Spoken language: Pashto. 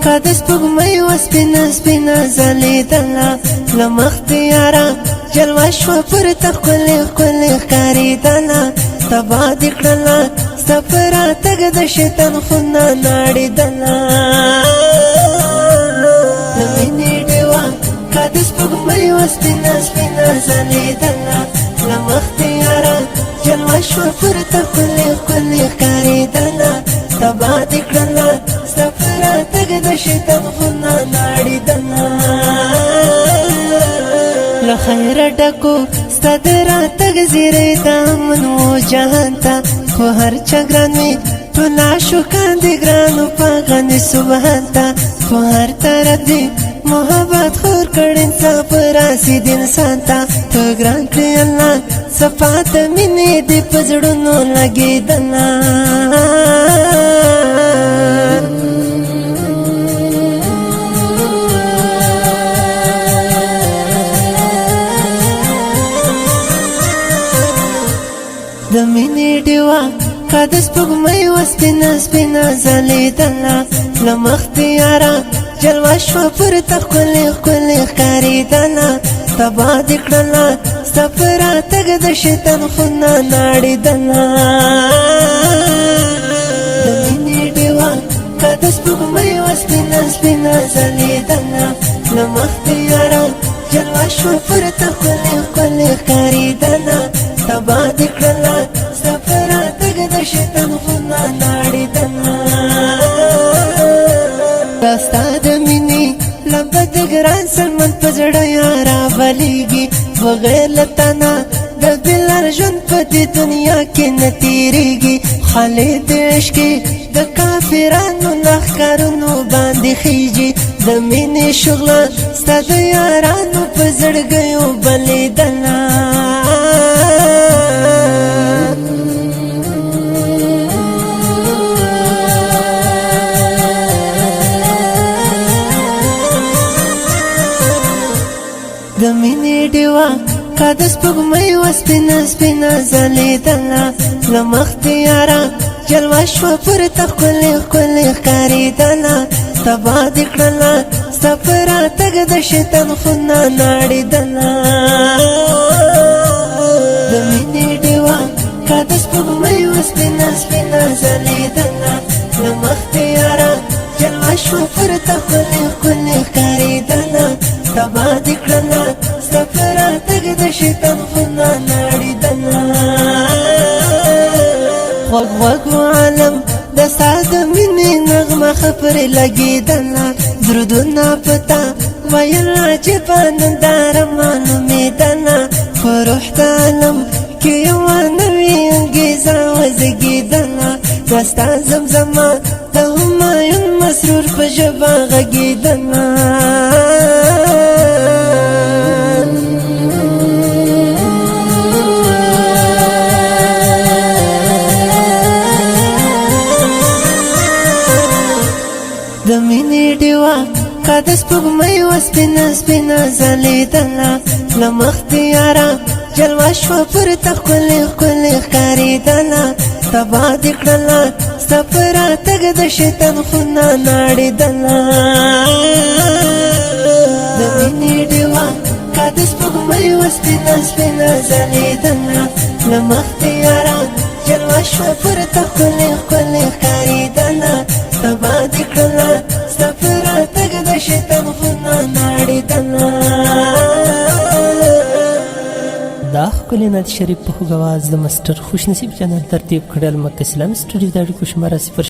کد سپوږمۍ و سپینه سپینه ځلېدله له مخته یاره جلوه شوه پر ته ښکلې ښکلې ښکارېدله تباه دې کړله ستا په راتګ د شیطان خونه ناړېدله د مینې ډېوه کد سپوږمۍ و سپینه سپینه ځلېدله له مخته یاره جلوه شوه پر ته ښکلې ښکلې ښکارېدله تباه دې کړله ستا په راتګ د شیطان خونه ناړېدله له خیره ډکو ستا د راتګ زیری د امن و جهان ته خو هر چا ګران وي ټول عاشقان دې ګرانو په غندې سبحان ته خو هر طرف دې محبت خور کړ انصاف راسید انسان ته ته ګران کړې الله صفات مینې دې په زړونو لګېدله د مینې ډېوه کد سپوږمۍ و سپینه سپینه ځلېدله له مخته یاره جلوه شوه پر ته ښکلې ښکلې ښکارېدله تباه دې کړله ستا په راتګ د شیطان خونه ناړېدله د مینې ډېوه کد سپوږمۍ و سپینه سپینه ځلېدله له مخته یاره جلوه شوه پر ته ښکلې ښکلې ښکارېدله تباه دې کړله ستا په راتګ د شیطان خونه ناړېدله دا ستا د مینې لمبه د ګران سلمان په زړه یاره بلیږي بغیر له تا نه د بېلار ژوند په دې دنیا کې نه تېرېږي خالد د عشقې د کافرانو لښکرونو باندې خیږي د مینې شغله ستا د یارانو په زړګیو بلېدله د مینې ډېوه کد سپوږمۍ و سپینه سپینه ځلېدله له مخته یاره جلوه شوه پر ته ښکلې ښکلې ښکارېدله تباه دې کړله ستا په راتګ د شیطان خونه ناړېدله د مینې ډېوه کد سپوږمۍ و سپینه سپینه ځلېدله له مخته یاره جلوه شوه پر ته ښکلې ښکلې ښکارېدله تباه دې کړله ستا په راتګ د شیطان خونه ناړېدله غوږ غوږ و عالم د ستا د مینې نغمه ښه پرې لګېدله درودونه په تا ویل عجیبه ننداره معلومېدله په روح د عالم کې یوه نوې انګېزه وزېږېدله دا ستا زمزمه د همایون مسرور په ژبه غږېدله د مینې ډېوه کد سپوږمۍ و سپینه سپینه ځلېدله له مخته یاره جلوه شوه پر ته ښکلې ښکلې ښکارېدله تباه دې کړله ستا په راتګ د شیطان خونه ناړېدله د مینې ډېوه کد سپوږمۍ و سپینه سپینه ځلېدله له مخته یاره جلوه شوه پر ته ښکلې ښکلې ښکارېدله تباه دې کړله ستا په راتګ د شیطان خونه ناړېدله دا ښکلی نعت شریف په خوږ اواز د ماسټر خوشنصیب چینل ترتیب کړی المک اسلام سټوډیو د اړیکو شماره 0